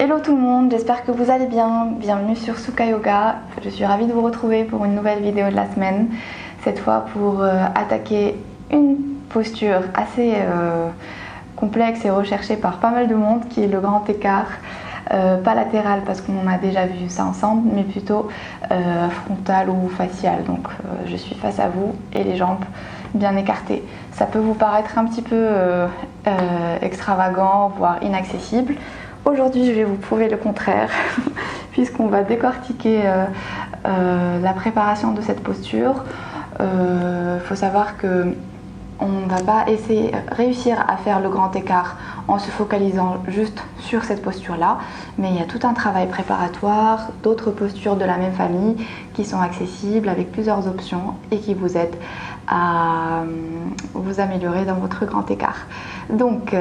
Hello tout le monde, j'espère que vous allez bien. Bienvenue sur Suka Yoga. Je suis ravie de vous retrouver pour une nouvelle vidéo de la semaine. Cette fois pour attaquer une posture assez complexe et recherchée par pas mal de monde qui est le grand écart. Pas latéral parce qu'on a déjà vu ça ensemble, mais plutôt frontal ou facial. Donc je suis face à vous et les jambes bien écartées. Ça peut vous paraître un petit peu extravagant, voire inaccessible. Aujourd'hui, je vais vous prouver le contraire, puisqu'on va décortiquer la préparation de cette posture. Faut savoir que on ne va pas réussir à faire le grand écart en se focalisant juste sur cette posture-là, mais il y a tout un travail préparatoire, d'autres postures de la même famille qui sont accessibles avec plusieurs options et qui vous aident à vous améliorer dans votre grand écart. Donc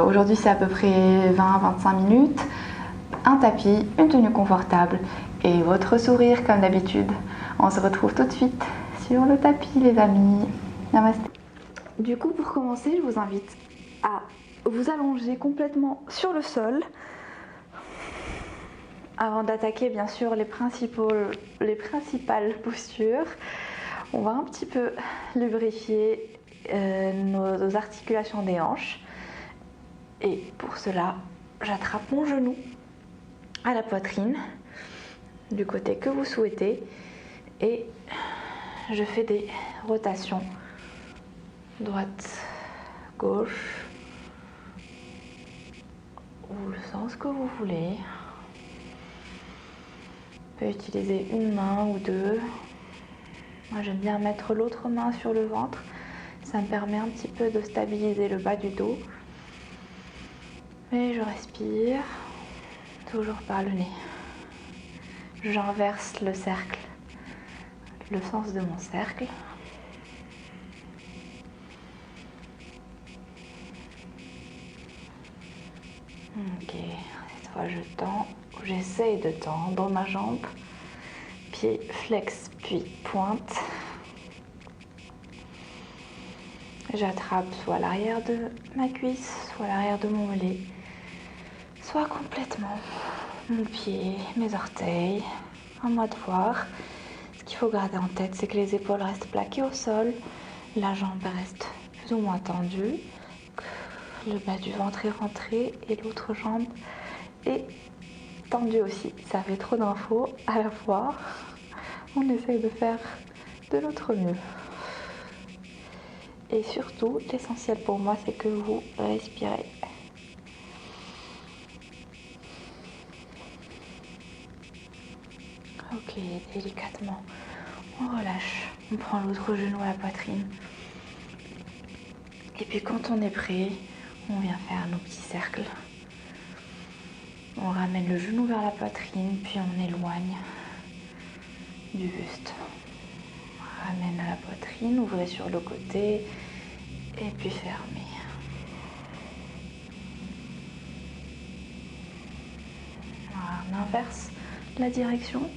aujourd'hui c'est à peu près 20-25 minutes, un tapis, une tenue confortable et votre sourire comme d'habitude. On se retrouve tout de suite sur le tapis les amis. Namasté. Du coup, pour commencer, je vous invite à vous allonger complètement sur le sol avant d'attaquer bien sûr les principales postures. On va un petit peu lubrifier nos articulations des hanches et pour cela, j'attrape mon genou à la poitrine du côté que vous souhaitez et je fais des rotations droite, gauche, ou le sens que vous voulez. Vous pouvez utiliser une main ou deux. Moi j'aime bien mettre l'autre main sur le ventre. Ça me permet un petit peu de stabiliser le bas du dos. Et je respire, toujours par le nez. J'inverse le cercle, le sens de mon cercle. Ok, cette fois je tends, j'essaye de tendre ma jambe, pied flex puis pointe. J'attrape soit l'arrière de ma cuisse, soit l'arrière de mon mollet, soit complètement mon pied, mes orteils, à moi de voir. Ce qu'il faut garder en tête, c'est que les épaules restent plaquées au sol, la jambe reste plus ou moins tendue. Le bas du ventre est rentré et l'autre jambe est tendue aussi. Ça fait trop d'infos à la fois. On essaye de faire de notre mieux. Et surtout, l'essentiel pour moi, c'est que vous respirez. Ok, délicatement, on relâche. On prend l'autre genou à la poitrine. Et puis quand on est prêt, on vient faire nos petits cercles. On ramène le genou vers la poitrine, puis on éloigne du buste. On ramène à la poitrine, ouvrez sur le côté, et puis fermez. Voilà, on inverse la direction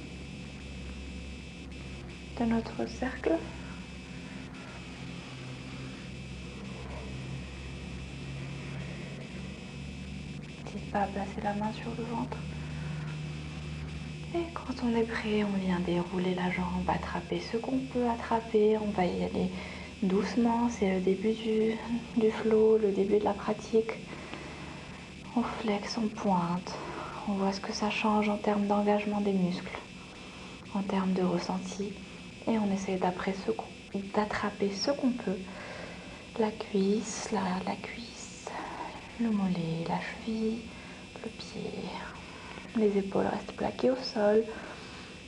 de notre cercle. N'hésitez pas à placer la main sur le ventre. Et quand on est prêt, on vient dérouler la jambe, attraper ce qu'on peut attraper. On va y aller doucement, c'est le début du flow, le début de la pratique. On flex, on pointe. On voit ce que ça change en termes d'engagement des muscles, en termes de ressenti. Et on essaye d'attraper ce qu'on peut. La cuisse, la cuisse, le mollet, la cheville, le pied. Les épaules restent plaquées au sol.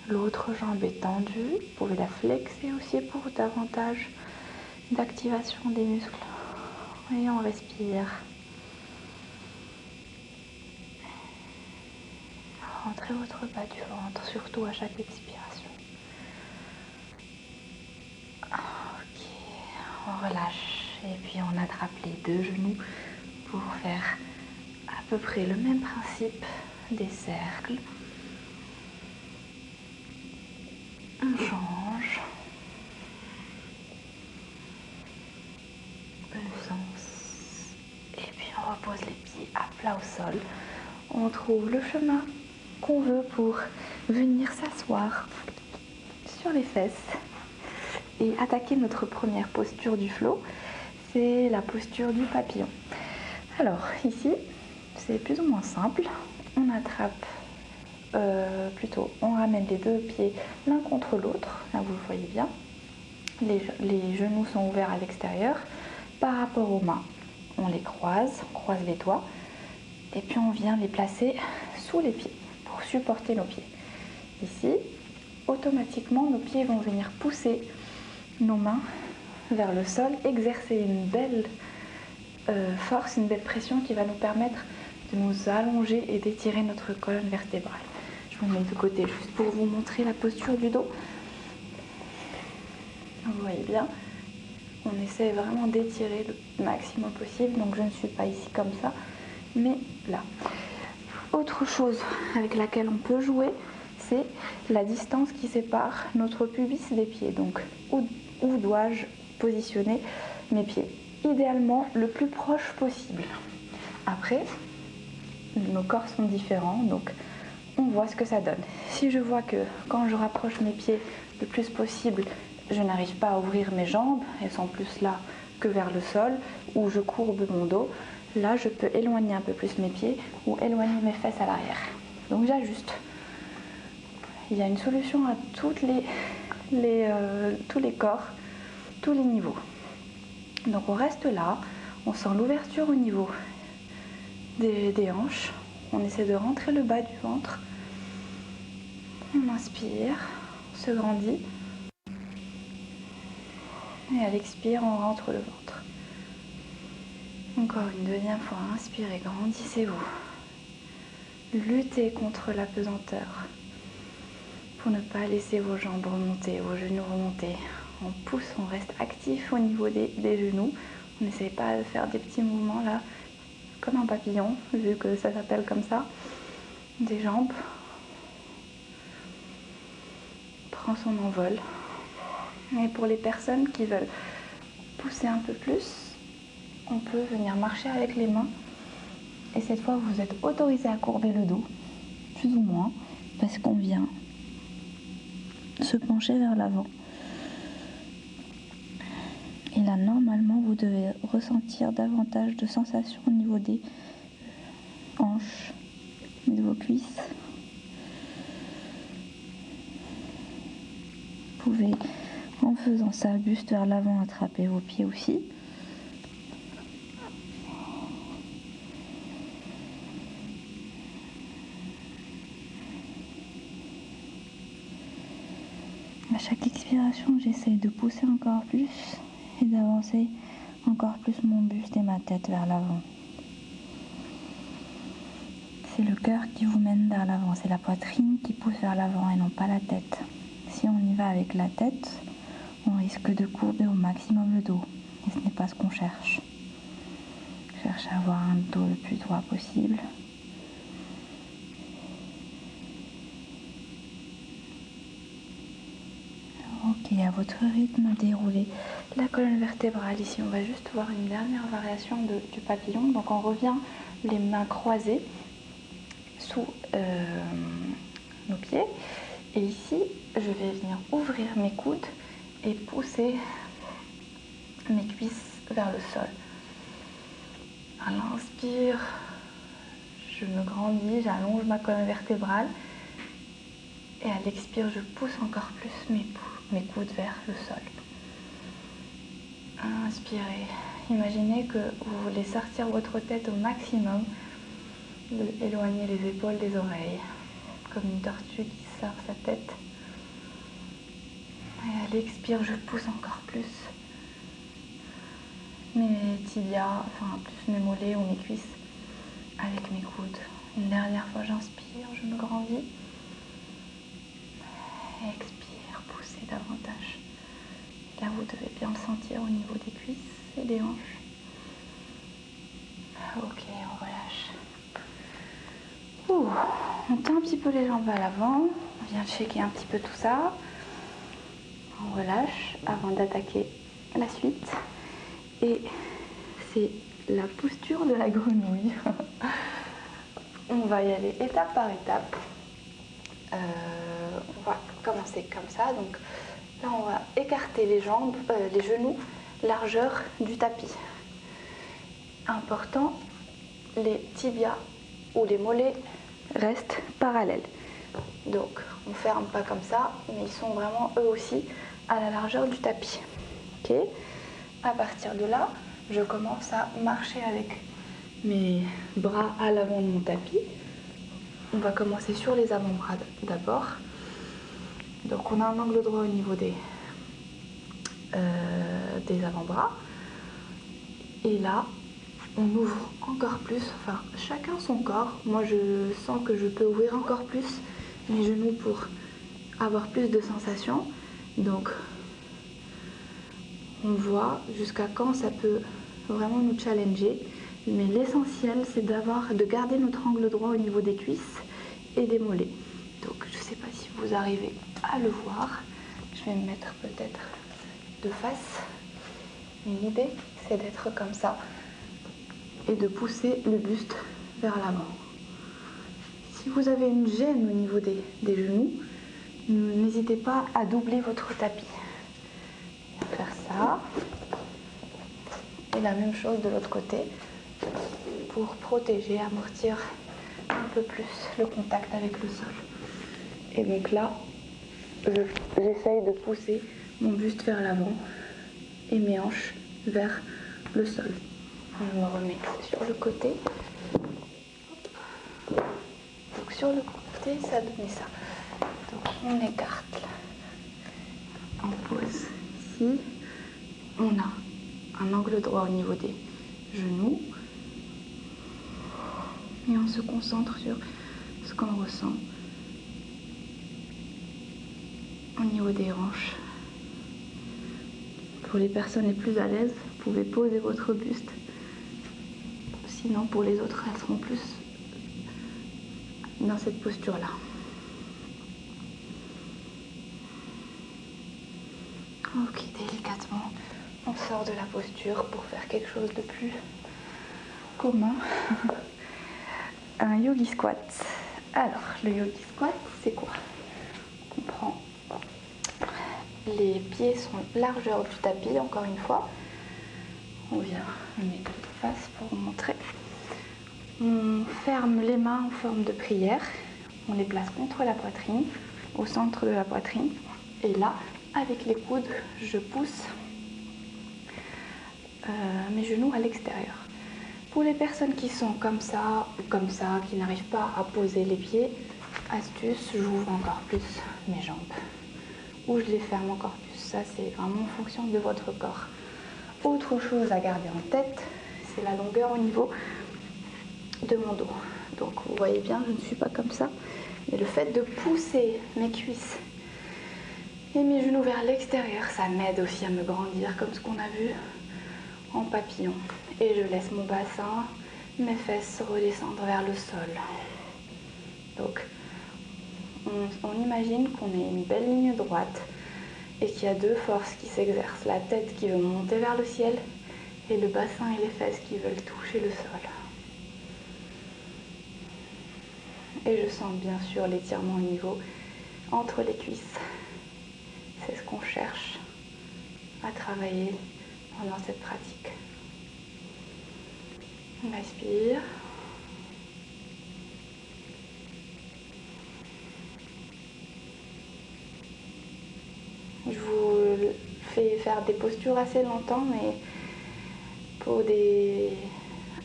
L'autre jambe est tendue. Vous pouvez la flexer aussi pour davantage d'activation des muscles. Et on respire. Rentrez votre bas du ventre, surtout à chaque expiration. Ok, on relâche et puis on attrape les deux genoux pour faire à peu près le même principe des cercles. On change le sens et puis on repose les pieds à plat au sol. on trouve le chemin qu'on veut pour venir s'asseoir sur les fesses et attaquer notre première posture du flow, c'est la posture du papillon. Alors ici, c'est plus ou moins simple. On attrape, on ramène les deux pieds l'un contre l'autre, là vous le voyez bien. Les genoux sont ouverts à l'extérieur. Par rapport aux mains, on croise les doigts et puis on vient les placer sous les pieds pour supporter nos pieds. Ici, automatiquement, nos pieds vont venir pousser nos mains vers le sol, exercer une belle force, une belle pression qui va nous permettre de nous allonger et d'étirer notre colonne vertébrale. Je vous mets de côté juste pour vous montrer la posture du dos. Vous voyez bien, on essaie vraiment d'étirer le maximum possible, donc je ne suis pas ici comme ça, mais là. Autre chose avec laquelle on peut jouer, c'est la distance qui sépare notre pubis des pieds. Donc où dois-je positionner mes pieds? Idéalement le plus proche possible. Après, nos corps sont différents, donc on voit ce que ça donne. Si je vois que quand je rapproche mes pieds le plus possible, je n'arrive pas à ouvrir mes jambes, elles sont plus là que vers le sol, ou je courbe mon dos, là je peux éloigner un peu plus mes pieds ou éloigner mes fesses à l'arrière. Donc j'ajuste. Il y a une solution à tous les corps, tous les niveaux. Donc on reste là, on sent l'ouverture au niveau des hanches, on essaie de rentrer le bas du ventre, on inspire, on se grandit. Et à l'expire, on rentre le ventre. Encore une deuxième fois, inspirez, grandissez-vous. Luttez contre la pesanteur pour ne pas laisser vos jambes remonter, vos genoux remonter. On pousse, on reste actif au niveau des genoux. On n'essaye pas de faire des petits mouvements là, comme un papillon, vu que ça s'appelle comme ça. Des jambes. Prend son envol. Et pour les personnes qui veulent pousser un peu plus, on peut venir marcher avec les mains. Et cette fois, vous êtes autorisé à courber le dos, plus ou moins, parce qu'on vient se pencher vers l'avant. Et là, normalement, vous devez ressentir davantage de sensations au niveau des hanches et de vos cuisses. Vous pouvez, en faisant ça, buste vers l'avant, attraper vos pieds aussi. À chaque expiration, j'essaye de pousser encore plus et d'avancer encore plus mon buste et ma tête vers l'avant. C'est le cœur qui vous mène vers l'avant, c'est la poitrine qui pousse vers l'avant et non pas la tête. Si on y va avec la tête, on risque de courber au maximum le dos et ce n'est pas ce qu'on cherche. On cherche à avoir un dos le plus droit possible. Ok, à votre rythme, déroulez la colonne vertébrale. Ici, on va juste voir une dernière variation du papillon. Donc, on revient les mains croisées sous nos pieds. Et ici, je vais venir ouvrir mes coudes et pousser mes cuisses vers le sol. À l'inspire, je me grandis, j'allonge ma colonne vertébrale. Et à l'expire, je pousse encore plus mes coudes vers le sol. Inspirez. Imaginez que vous voulez sortir votre tête au maximum, éloigner les épaules des oreilles, comme une tortue qui sort sa tête. Et à l'expire, je pousse encore plus mes tibias, enfin plus mes mollets ou mes cuisses avec mes coudes. Une dernière fois, j'inspire, je me grandis. Expire, poussez davantage. Là, vous devez bien le sentir au niveau des cuisses et des hanches. Ok, on relâche. On tend un petit peu les jambes à l'avant. On vient checker un petit peu tout ça. On relâche avant d'attaquer la suite. Et c'est la posture de la grenouille. on va y aller étape par étape. On va commencer comme ça. Donc là, on va écarter les jambes, les genoux, largeur du tapis. Important, les tibias ou les mollets restent parallèles. Donc on ne ferme pas comme ça, mais ils sont vraiment eux aussi à la largeur du tapis. Ok. À partir de là, je commence à marcher avec mes bras à l'avant de mon tapis. On va commencer sur les avant-bras d'abord. Donc on a un angle droit au niveau des avant-bras. Et là, on ouvre encore plus, enfin chacun son corps. Moi je sens que je peux ouvrir encore plus mes genoux pour avoir plus de sensations. Donc on voit jusqu'à quand ça peut vraiment nous challenger. Mais l'essentiel c'est de garder notre angle droit au niveau des cuisses et des mollets. Donc je ne sais pas si vous arrivez à le voir. Je vais me mettre peut-être de face. Mais l'idée c'est d'être comme ça et de pousser le buste vers l'avant. Si vous avez une gêne au niveau des genoux, n'hésitez pas à doubler votre tapis. On va faire ça. Et la même chose de l'autre côté pour protéger, amortir un peu plus le contact avec le sol. Et donc là, j'essaye de pousser mon buste vers l'avant et mes hanches vers le sol. On me remet sur le côté. Donc sur le côté, ça donnait ça. Donc on écarte là. On pose ici. On a un angle droit au niveau des genoux. Et on se concentre sur ce qu'on ressent au niveau des hanches. Pour les personnes les plus à l'aise, vous pouvez poser votre buste. Sinon, pour les autres, elles seront plus dans cette posture-là. Ok, délicatement, on sort de la posture pour faire quelque chose de plus commun. Un yogi squat. Alors, le yogi squat, c'est quoi? On prend, les pieds sont largeur du tapis, encore une fois. On vient mettre de face pour vous montrer. On ferme les mains en forme de prière. On les place contre la poitrine, au centre de la poitrine. Et là, avec les coudes, je pousse mes genoux à l'extérieur. Pour les personnes qui sont comme ça ou comme ça, qui n'arrivent pas à poser les pieds, astuce, j'ouvre encore plus mes jambes. Ou je les ferme encore plus. Ça, c'est vraiment en fonction de votre corps. Autre chose à garder en tête, c'est la longueur au niveau de mon dos. Donc vous voyez bien, je ne suis pas comme ça. Mais le fait de pousser mes cuisses et mes genoux vers l'extérieur, ça m'aide aussi à me grandir, comme ce qu'on a vu en papillon. Et je laisse mon bassin, mes fesses redescendre vers le sol. Donc on imagine qu'on est une belle ligne droite et qu'il y a deux forces qui s'exercent. La tête qui veut monter vers le ciel et le bassin et les fesses qui veulent toucher le sol. Et je sens bien sûr l'étirement au niveau entre les cuisses. C'est ce qu'on cherche à travailler pendant cette pratique. On respire. Je vous fais faire des postures assez longtemps, mais pour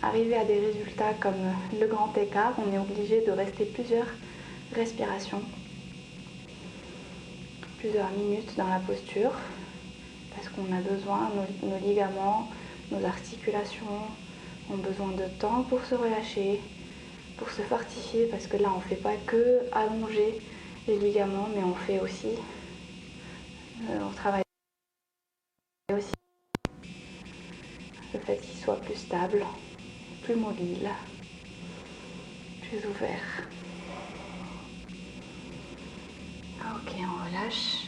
arriver à des résultats comme le grand écart, on est obligé de rester plusieurs respirations, plusieurs minutes dans la posture, parce qu'on a besoin, nos ligaments, nos articulations ont besoin de temps pour se relâcher, pour se fortifier, parce que là on ne fait pas que allonger les ligaments, mais on fait aussi, on travaille aussi le fait qu'ils soient plus stables, plus mobiles, plus ouverts. Ok, on relâche.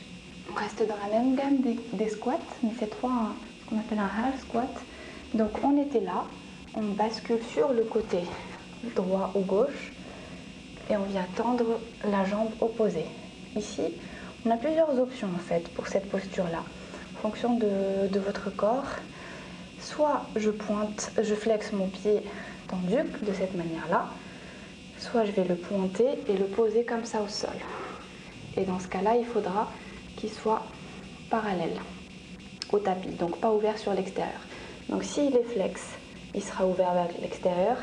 On reste dans la même gamme des squats, mais cette fois ce qu'on appelle un half squat. Donc on était là, on bascule sur le côté droit ou gauche. et on vient tendre la jambe opposée. Ici, on a plusieurs options en fait pour cette posture-là, en fonction de votre corps. Soit je flexe mon pied tendu de cette manière-là, soit je vais le pointer et le poser comme ça au sol. Et dans ce cas-là, il faudra qu'il soit parallèle au tapis, donc pas ouvert sur l'extérieur. Donc s'il est flex, il sera ouvert vers l'extérieur.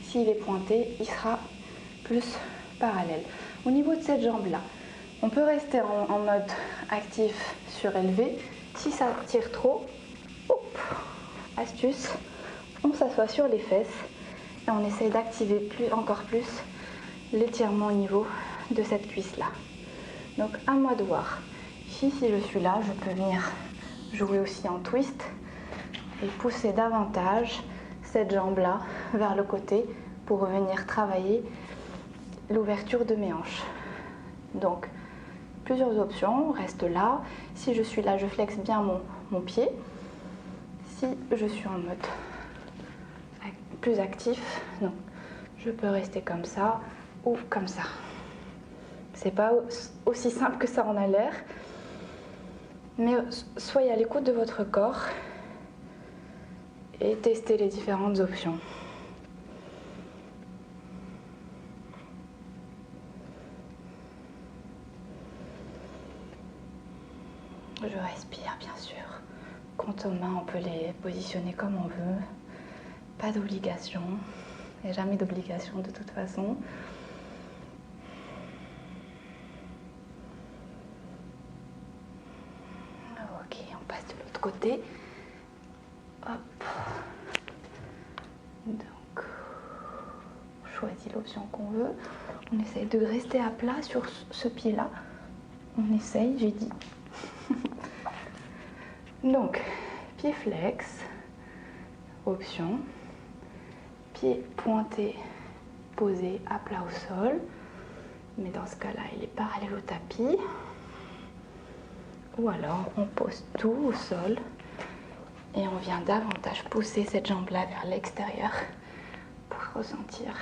S'il est pointé, il sera plus parallèle. Au niveau de cette jambe-là, on peut rester en mode actif surélevé. Si ça tire trop, hop, astuce, on s'assoit sur les fesses et on essaye d'activer encore plus l'étirement au niveau de cette cuisse-là. Donc à moi de voir. Ici, si je suis là, je peux venir jouer aussi en twist et pousser davantage cette jambe-là vers le côté pour revenir travailler l'ouverture de mes hanches. Donc, plusieurs options, on reste là. Si je suis là, je flexe bien mon pied. Si je suis en mode plus actif, non, je peux rester comme ça ou comme ça. C'est pas aussi simple que ça en a l'air, mais soyez à l'écoute de votre corps et testez les différentes options. Je respire bien sûr. Quant aux mains, on peut les positionner comme on veut. Pas d'obligation. Il n'y a jamais d'obligation de toute façon. Ok, on passe de l'autre côté. Hop. Donc, on choisit l'option qu'on veut. On essaye de rester à plat sur ce pied-là. On essaye, j'ai dit. Donc, pied flex, option, pied pointé, posé à plat au sol, mais dans ce cas-là, il est parallèle au tapis. Ou alors, on pose tout au sol et on vient davantage pousser cette jambe-là vers l'extérieur pour ressentir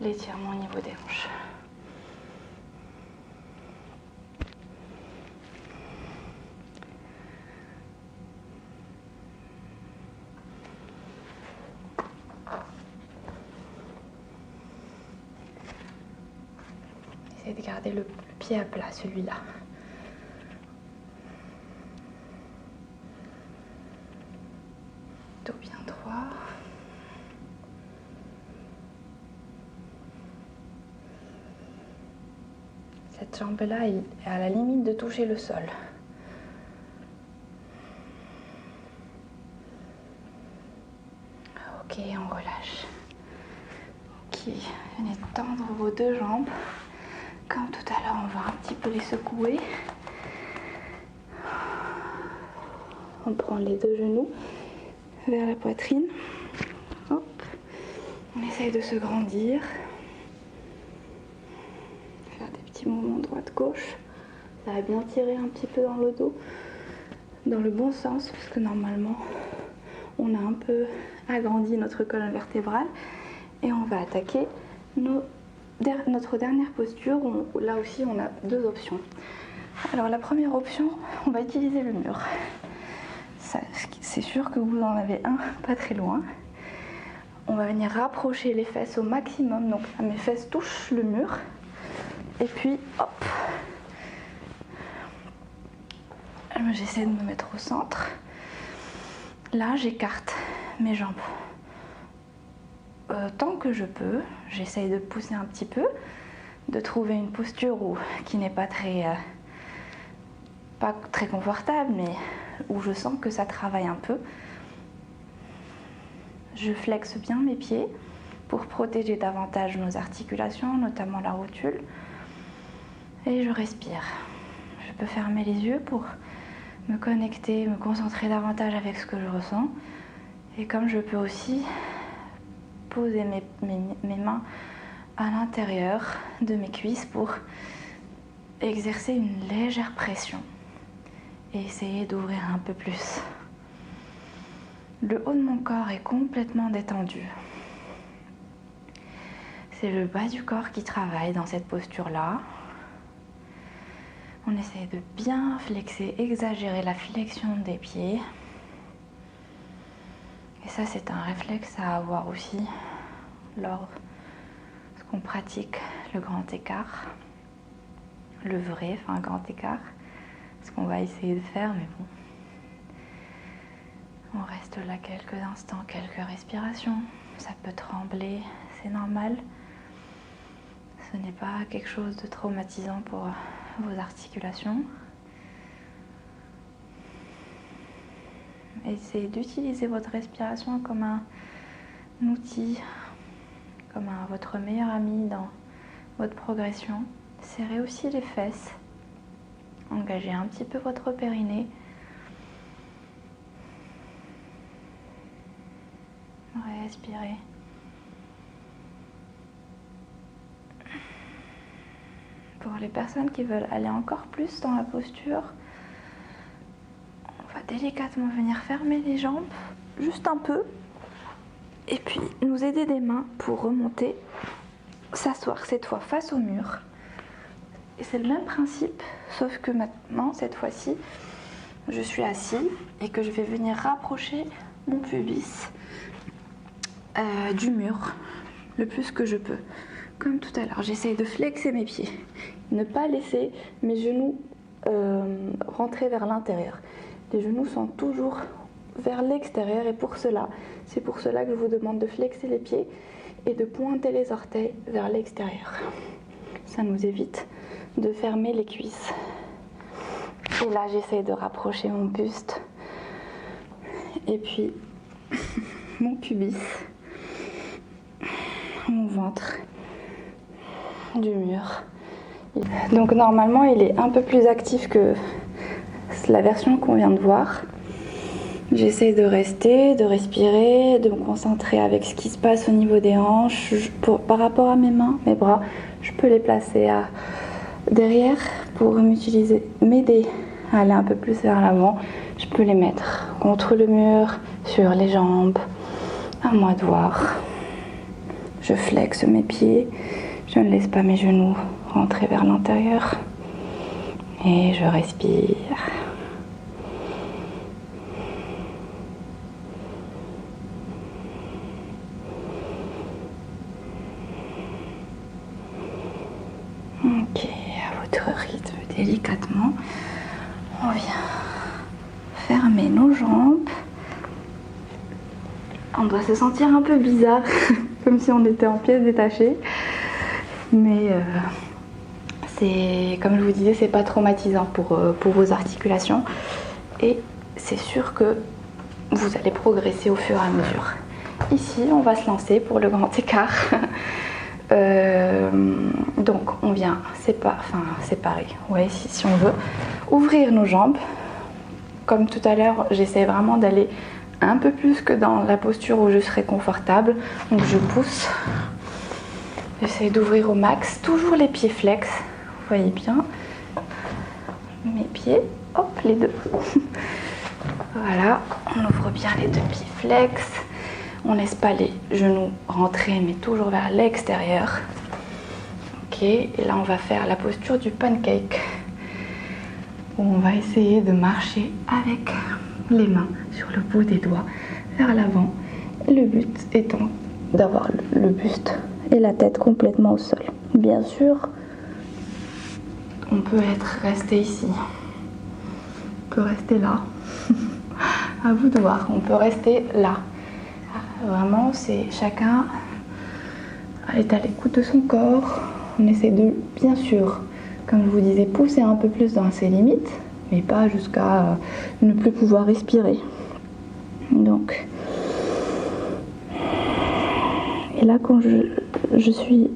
l'étirement au niveau des hanches. Essayez de garder le pied à plat, celui-là. Dos bien droit. Cette jambe-là est à la limite de toucher le sol. Ok, on relâche. Ok, venez tendre vos deux jambes. Comme tout à l'heure, on va un petit peu les secouer. On prend les deux genoux vers la poitrine. Hop. On essaye de se grandir. Faire des petits mouvements droite-gauche. Ça va bien tirer un petit peu dans le dos. Dans le bon sens, parce que normalement, on a un peu agrandi notre colonne vertébrale. Et on va attaquer notre dernière posture. Là aussi, on a deux options. Alors la première option, on va utiliser le mur. C'est sûr que vous en avez un pas très loin. On va venir rapprocher les fesses au maximum. Donc là, mes fesses touchent le mur. Et puis, hop. J'essaie de me mettre au centre. Là, j'écarte mes jambes. Tant que je peux, j'essaye de pousser un petit peu, de trouver une posture qui n'est pas très confortable, mais où je sens que ça travaille un peu. Je flexe bien mes pieds pour protéger davantage nos articulations, notamment la rotule. Et je respire. Je peux fermer les yeux pour me connecter, me concentrer davantage avec ce que je ressens. Et comme je peux aussi poser mes mains à l'intérieur de mes cuisses pour exercer une légère pression et essayer d'ouvrir un peu plus. Le haut de mon corps est complètement détendu. c'est le bas du corps qui travaille dans cette posture-là. On essaie de bien flexer, exagérer la flexion des pieds. Et ça, c'est un réflexe à avoir aussi lorsqu'on pratique le grand écart. Le vrai, enfin grand écart. Ce qu'on va essayer de faire, mais bon. On reste là quelques instants, quelques respirations. Ça peut trembler, c'est normal. Ce n'est pas quelque chose de traumatisant pour vos articulations. Essayez d'utiliser votre respiration comme un outil, comme votre meilleur ami dans votre progression. Serrez aussi les fesses. Engagez un petit peu votre périnée. Respirez. Pour les personnes qui veulent aller encore plus dans la posture, on va délicatement venir fermer les jambes, juste un peu, et puis nous aider des mains pour remonter, s'asseoir cette fois face au mur. Et c'est le même principe, sauf que maintenant, cette fois-ci, je suis assis et que je vais venir rapprocher mon pubis du mur le plus que je peux. Comme tout à l'heure, j'essaye de flexer mes pieds, ne pas laisser mes genoux rentrer vers l'intérieur. Les genoux sont toujours vers l'extérieur et c'est pour cela que je vous demande de flexer les pieds et de pointer les orteils vers l'extérieur. Ça nous évite de fermer les cuisses. Et là, j'essaye de rapprocher mon buste et puis mon pubis, mon ventre du mur. Donc normalement, il est un peu plus actif que la version qu'on vient de voir. J'essaie de rester, de respirer, de me concentrer avec ce qui se passe au niveau des hanches. Par rapport à mes mains, mes bras, je peux les placer derrière pour m'aider à aller un peu plus vers l'avant. Je peux les mettre contre le mur, sur les jambes, à moi de voir. Je flexe mes pieds, je ne laisse pas mes genoux rentrer vers l'intérieur et je respire. Ok, à votre rythme, délicatement, on vient fermer nos jambes. On doit se sentir un peu bizarre, comme si on était en pièces détachées. Mais c'est, comme je vous disais, c'est pas traumatisant pour vos articulations. Et c'est sûr que vous allez progresser au fur et à mesure. Ici, on va se lancer pour le grand écart. Donc, on vient séparer, ouais, si on veut. Ouvrir nos jambes. Comme tout à l'heure, j'essaie vraiment d'aller un peu plus que dans la posture où je serai confortable. Donc je pousse. J'essaie d'ouvrir au max. Toujours les pieds flex. Vous voyez bien. Mes pieds. Hop, les deux. Voilà. On ouvre bien les deux pieds flex. On laisse pas les genoux rentrer, mais toujours vers l'extérieur. Ok. Et là, on va faire la posture du pancake. Où on va essayer de marcher avec les mains sur le bout des doigts vers l'avant. Le but étant d'avoir le buste et la tête complètement au sol. Bien sûr, on peut resté ici. On peut rester là. À vous de voir. On peut rester là. Vraiment, c'est chacun est à l'écoute de son corps. On essaie de, bien sûr, comme je vous disais, pousser un peu plus dans ses limites, mais pas jusqu'à ne plus pouvoir respirer. Donc, et là, quand je suis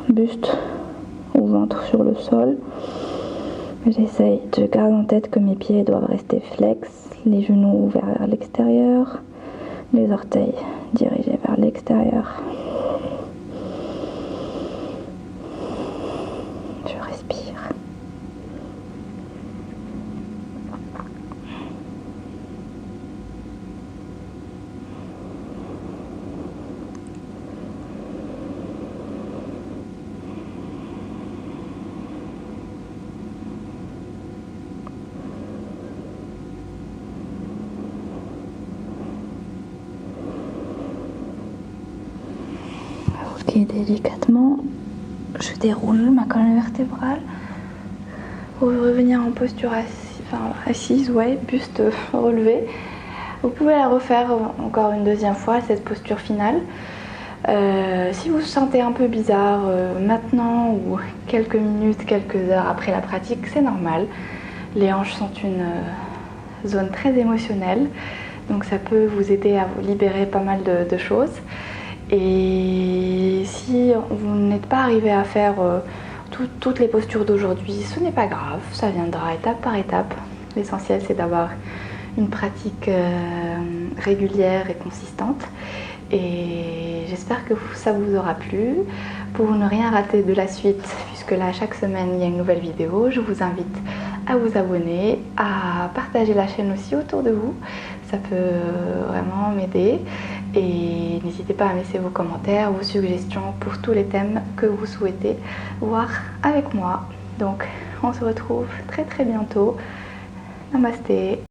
buste ou ventre sur le sol, j'essaye de garder en tête que mes pieds doivent rester flex, les genoux ouverts vers l'extérieur, les orteils dirigés vers l'extérieur. Je respire. Ok, délicatement, je déroule ma colonne vertébrale pour revenir en posture assise, ouais, buste relevé. Vous pouvez la refaire encore une deuxième fois, cette posture finale. Si vous vous sentez un peu bizarre maintenant ou quelques minutes, quelques heures après la pratique, c'est normal. Les hanches sont une zone très émotionnelle, donc ça peut vous aider à vous libérer pas mal de choses. Et si vous n'êtes pas arrivé à faire toutes les postures d'aujourd'hui, ce n'est pas grave, ça viendra étape par étape. L'essentiel, c'est d'avoir une pratique régulière et consistante. Et j'espère que ça vous aura plu. Pour ne rien rater de la suite, puisque là, chaque semaine, il y a une nouvelle vidéo, je vous invite à vous abonner, à partager la chaîne aussi autour de vous. Ça peut vraiment m'aider. Et n'hésitez pas à laisser vos commentaires, vos suggestions pour tous les thèmes que vous souhaitez voir avec moi. Donc, on se retrouve très très bientôt. Namasté.